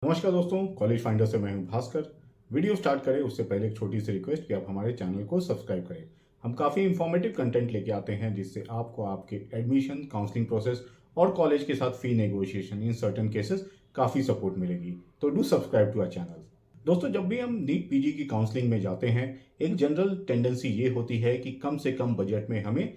नमस्कार दोस्तों, college finder से मैं हूं भास्कर। वीडियो स्टार्ट करें उससे पहले एक छोटी सी रिक्वेस्ट कि आप हमारे चैनल को सब्सक्राइब करें। हम काफ़ी इंफॉर्मेटिव कंटेंट लेके आते हैं जिससे आपको आपके एडमिशन, काउंसलिंग प्रोसेस और कॉलेज के साथ fee negotiation in certain cases काफ़ी सपोर्ट मिलेगी। तो do subscribe to our channel. दोस्तों, जब भी हम नीट पीजी की काउंसलिंग में जाते हैं, एक जनरल टेंडेंसी ये होती है कि कम से कम बजट में हमें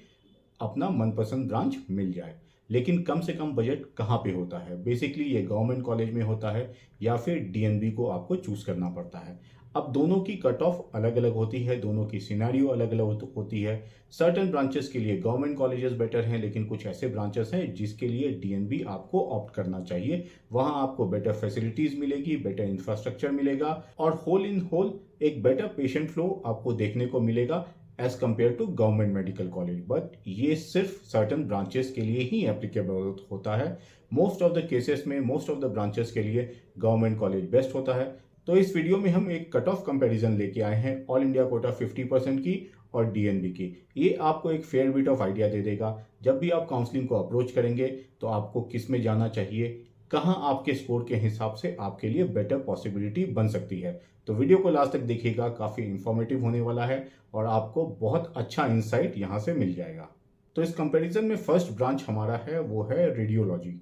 अपना मनपसंद ब्रांच मिल जाए। लेकिन कम से कम बजट कहाँ पे होता है? बेसिकली ये गवर्नमेंट कॉलेज में होता है या फिर डीएनबी को आपको चूज करना पड़ता है। अब दोनों की कट ऑफ अलग अलग होती है, दोनों की सिनेरियो अलग अलग होती है। सर्टेन ब्रांचेस के लिए गवर्नमेंट कॉलेजेस बेटर हैं, लेकिन कुछ ऐसे ब्रांचेस हैं जिसके लिए डीएनबी आपको ऑप्ट करना चाहिए। वहां आपको बेटर फैसिलिटीज मिलेगी, बेटर इंफ्रास्ट्रक्चर मिलेगा और होल इन होल एक बेटर पेशेंट फ्लो आपको देखने को मिलेगा as compare to government medical college. But ये सिर्फ सर्टन ब्रांचेस के लिए ही एप्लीकेबल होता है। मोस्ट ऑफ द केसेस में, मोस्ट ऑफ द ब्रांचेस के लिए गवर्नमेंट कॉलेज बेस्ट होता है। तो इस वीडियो में हम एक कट ऑफ कंपैरिजन लेके आए हैं, ऑल इंडिया कोटा 50% की और डीएनबी की। ये आपको एक फेयर बिट ऑफ आइडिया दे देगा जब भी आप काउंसलिंग को अप्रोच करेंगे तो आपको किस में जाना चाहिए, कहाँ आपके स्कोर के हिसाब से आपके लिए बेटर पॉसिबिलिटी बन सकती है। तो वीडियो को लास्ट तक देखिएगा, काफ़ी इंफॉर्मेटिव होने वाला है और आपको बहुत अच्छा इंसाइट यहाँ से मिल जाएगा। तो इस कंपैरिजन में फर्स्ट ब्रांच हमारा है वो है रेडियोलॉजी।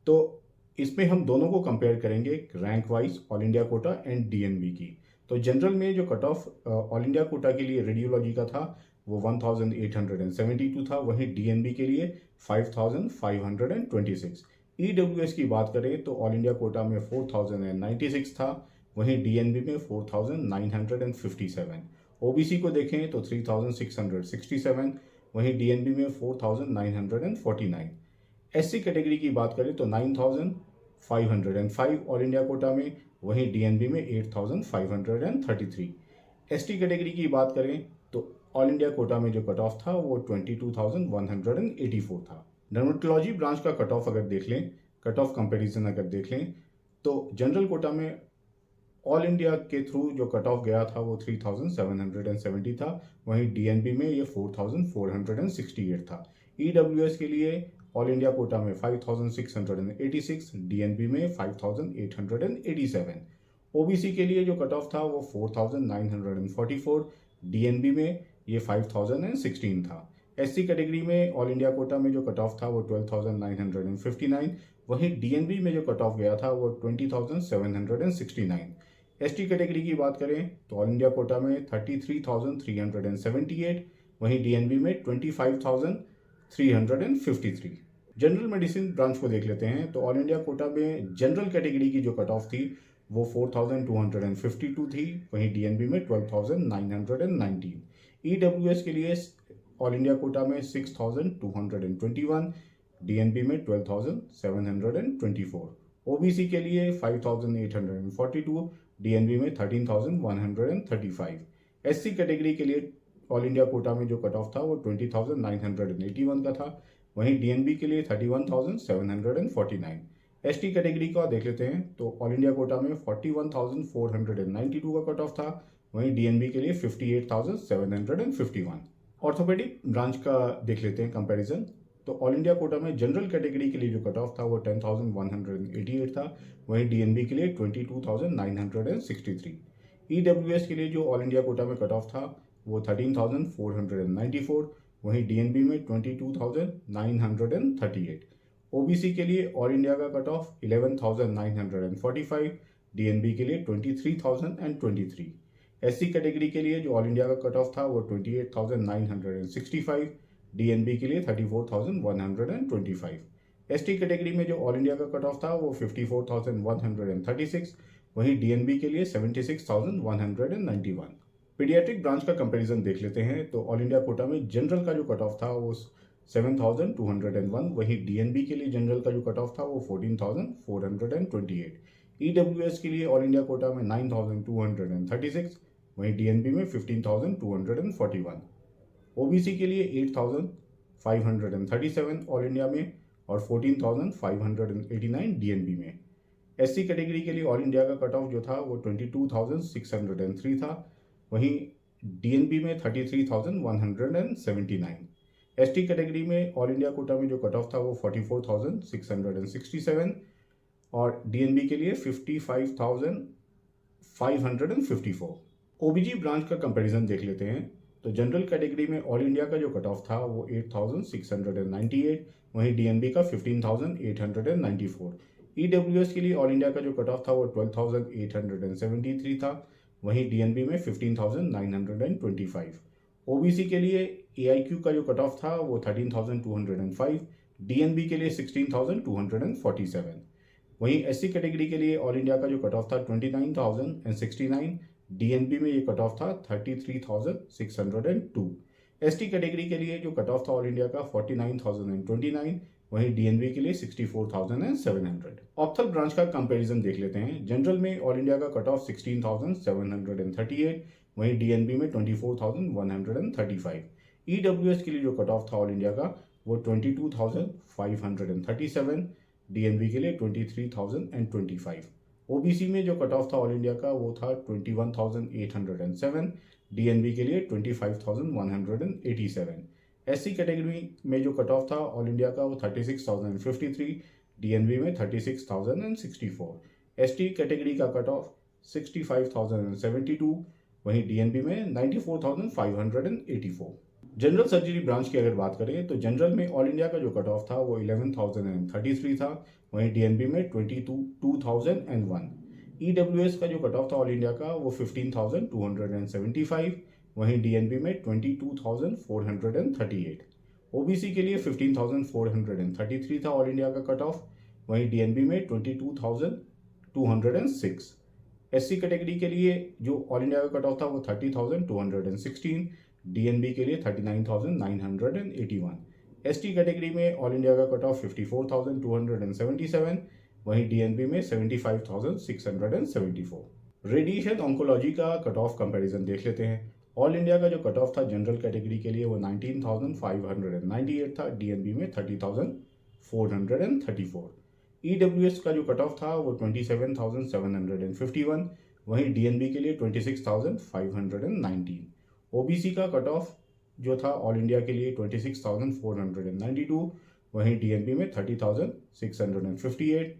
तो इसमें हम दोनों को कंपेयर करेंगे rank wise, all India quota and DNB की। तो जनरल में जो cut off all India quota के लिए रेडियोलॉजी का था वो 1872 था, वहीं डीएनबी के लिए 5526। ईडब्ल्यूएस की बात करें तो ऑल इंडिया कोटा में 4096 था, वहीं डीएनबी में 4957। ओबीसी को देखें तो 3667, वहीं डीएनबी में 4949। एससी कैटेगरी की बात करें तो 9505 ऑल इंडिया कोटा में, वहीं डीएनबी में 8533। एसटी कैटेगरी की बात करें तो ऑल इंडिया कोटा में जो कट ऑफ था वो 22,184 था। डर्मेटोलॉजी ब्रांच का कट ऑफ अगर देख लें, कट ऑफ कंपैरिजन अगर देख लें तो जनरल कोटा में ऑल इंडिया के थ्रू जो कट ऑफ गया था वो 3770 था, वहीं डीएनबी में ये 4468 था। ईडब्ल्यूएस के लिए ऑल इंडिया कोटा में 5686, डीएनबी में 5887। ओबीसी के लिए जो कट ऑफ था वो 4944, डीएनबी में ये 5016 था। एससी कैटेगरी में ऑल इंडिया कोटा में जो कट ऑफ था वो 12959, वहीं डीएनबी में जो कट ऑफ गया था वो 20769। एसटी कैटेगरी की बात करें तो ऑल इंडिया कोटा में 33,378, वहीं डीएनबी में 25,353। जनरल मेडिसिन ब्रांच को देख लेते हैं तो ऑल इंडिया कोटा में जनरल कैटेगरी की जो कट ऑफ थी वो 4252 थी, वहीं डीएनबी में 12,919। ईडब्ल्यूएस के लिए ऑल इंडिया कोटा में 6,221, डीएनबी में 12,724। ओबीसी के लिए 5,842, डीएनबी में 13,135। एससी कैटेगरी के लिए ऑल इंडिया कोटा में जो कट ऑफ था वो 20,981 का था, वहीं डीएनबी के लिए 31,749। एसटी कैटेगरी का देख लेते हैं तो ऑल इंडिया कोटा में 41,492 का कट ऑफ था, वहीं डीएनबी के लिए 58,751। ऑर्थोपेडिक ब्रांच का देख लेते हैं कंपैरिजन। तो ऑल इंडिया कोटा में जनरल कैटेगरी के लिए जो कट ऑफ था वो 10,188 था, वहीं डीएनबी के लिए 22,963। ईडब्ल्यूएस के लिए जो ऑल इंडिया कोटा में कट ऑफ था वो 13,494, वहीं डीएनबी में 22,938। ओबीसी के लिए ऑल इंडिया का कट ऑफ 11,945, डीएनबी के लिए 23,023। एससी कैटेगरी के लिए जो ऑल इंडिया का कट ऑफ था वो 28,965, डीएनबी के लिए 34,125। एसटी कैटेगरी में जो ऑल इंडिया का कट ऑफ था वो 54,136, वहीं डीएनबी के लिए 76,191। पीडियाट्रिक ब्रांच का कंपैरिजन देख लेते हैं तो ऑल इंडिया कोटा में जनरल का जो कट ऑफ था वो 7,201, वहीं डीएनबी के लिए जनरल का जो कट ऑफ था वो 14,428। ईडब्ल्यूएस के लिए ऑल इंडिया कोटा में 9,236, वहीं डीएनबी में 15,241। ओबीसी के लिए 8,537 ऑल इंडिया में और 14,589 डीएनबी में। एससी कैटेगरी के लिए ऑल इंडिया का कट ऑफ जो था वो 22,603 था, वहीं डीएनबी में 33,179। एसटी कैटेगरी में ऑल इंडिया कोटा में जो कट ऑफ था वो 44,667, और डीएनबी के लिए 55,554। ओबीजी ब्रांच का कंपैरिजन देख लेते हैं। तो जनरल कैटेगरी में ऑल इंडिया का जो कट ऑफ था वो 8,698, वहीं डीएनबी का 15,894। ईडब्ल्यूएस के लिए ऑल इंडिया का जो कट ऑफ था वो 12,873 था, वहीं डीएनबी में 15,925। ओबीसी के लिए एआईक्यू का जो कट ऑफ था वो 13,205, डीएनबी के लिए 16,247। वहीं एससी कैटेगरी के लिए ऑल इंडिया का जो कट ऑफ था 29,069, डीएनबी में ये कट ऑफ था 33,602। एसटी कैटेगरी के लिए जो कट ऑफ था ऑल इंडिया का 49,029, वहीं डीएनबी के लिए 64,700। ऑप्थल ब्रांच का कंपैरिजन देख लेते हैं। जनरल में ऑल इंडिया का कट ऑफ 16,738, वहीं डीएनबी में 24,135। ईडब्ल्यूएस के लिए जो कट ऑफ था ऑल इंडिया का वो 22,537, डीएनबी के लिए 23,025। ओबीसी में जो कट ऑफ था ऑल इंडिया का वो था 21,807, डीएनबी के लिए 25,187। एससी कैटेगरी में जो कट ऑफ था ऑल इंडिया का वो 36,053, डीएनबी में 36,064। एसटी कैटेगरी का कट ऑफ 65,072, वहीं डीएनबी में 94,584। जनरल सर्जरी ब्रांच की अगर बात करें तो जनरल में ऑल इंडिया का जो कट ऑफ था वो 11,033 था, वहीं डीएनबी में 22,001। ईडब्ल्यूएस का जो कट ऑफ था ऑल इंडिया का वो 15,275, वहीं डीएनबी में 22,438। ओबीसी के लिए 15,433 था ऑल इंडिया का कट ऑफ, वहीं डीएनबी में 22,206। एससी कैटेगरी के लिए जो ऑल इंडिया का कट ऑफ था वो 30,216, डीएनबी के लिए 39,981। एसटी कैटेगरी में ऑल इंडिया का कट ऑफ 54,277, वहीं डीएनबी में 75,674। रेडिएशन ऑन्कोलॉजी का कट ऑफ कंपैरिजन देख लेते हैं। ऑल इंडिया का जो कट ऑफ था जनरल कैटेगरी के लिए वो 19,598 था, डीएनबी में 30,434। ईडब्ल्यूएस का जो कट ऑफ था वो 27,751, वहीं डीएनबी के लिए 26,519। ओबीसी का कट ऑफ जो था ऑल इंडिया के लिए 26,492, वहीं डीएनबी में 30,658।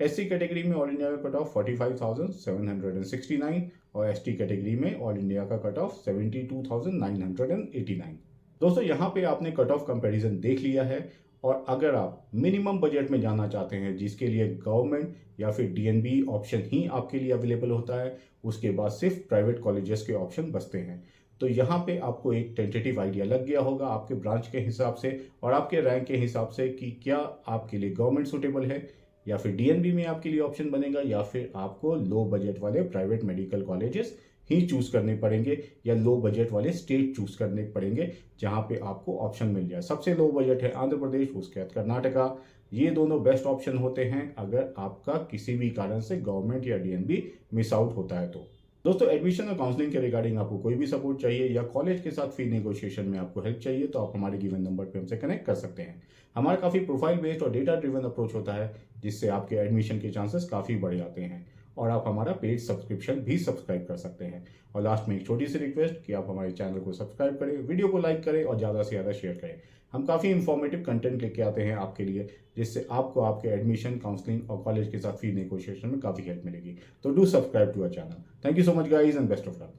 एससी कैटेगरी में ऑल इंडिया का कट ऑफ 45,769 और एसटी कैटेगरी में ऑल इंडिया का कट ऑफ 72,989। दोस्तों यहाँ पे आपने कट ऑफ कंपैरिजन देख लिया है, और अगर आप मिनिमम बजट में जाना चाहते हैं जिसके लिए गवर्नमेंट या फिर डीएनबी ऑप्शन ही आपके लिए अवेलेबल होता है, उसके बाद सिर्फ प्राइवेट कॉलेजेस के ऑप्शन बचते हैं, तो यहाँ पे आपको एक टेंटेटिव आइडिया लग गया होगा आपके ब्रांच के हिसाब से और आपके रैंक के हिसाब से कि क्या आपके लिए गवर्नमेंट सुटेबल है या फिर डीएनबी में आपके लिए ऑप्शन बनेगा, या फिर आपको लो बजट वाले प्राइवेट मेडिकल कॉलेजेस ही चूज करने पड़ेंगे या लो बजट वाले स्टेट चूज करने पड़ेंगे जहां पे आपको ऑप्शन मिल जाए। सबसे लो बजट है आंध्र प्रदेश, उसके बाद कर्नाटका। ये दोनों बेस्ट ऑप्शन होते हैं अगर आपका किसी भी कारण से गवर्नमेंट या डीएनबी मिस आउट होता है तो। दोस्तों एडमिशन और काउंसलिंग के रिगार्डिंग आपको कोई भी सपोर्ट चाहिए या कॉलेज के साथ फी नेगोशिएशन में आपको हेल्प चाहिए तो आप हमारे गिवन नंबर पे हमसे कनेक्ट कर सकते हैं। हमारा काफ़ी प्रोफाइल बेस्ड और डेटा ड्रिवन अप्रोच होता है जिससे आपके एडमिशन के चांसेस काफ़ी बढ़ जाते हैं, और आप हमारा पेड सब्सक्रिप्शन भी सब्सक्राइब कर सकते हैं। और लास्ट में एक छोटी सी रिक्वेस्ट कि आप हमारे चैनल को सब्सक्राइब करें, वीडियो को लाइक करें और ज़्यादा से ज़्यादा शेयर करें। हम काफ़ी इंफॉर्मेटिव कंटेंट लेके आते हैं आपके लिए जिससे आपको आपके एडमिशन, काउंसलिंग और कॉलेज के साथ फी नेगोशिएशन में काफ़ी हेल्प मिलेगी। तो do subscribe to our channel. Thank you so much guys and best of luck.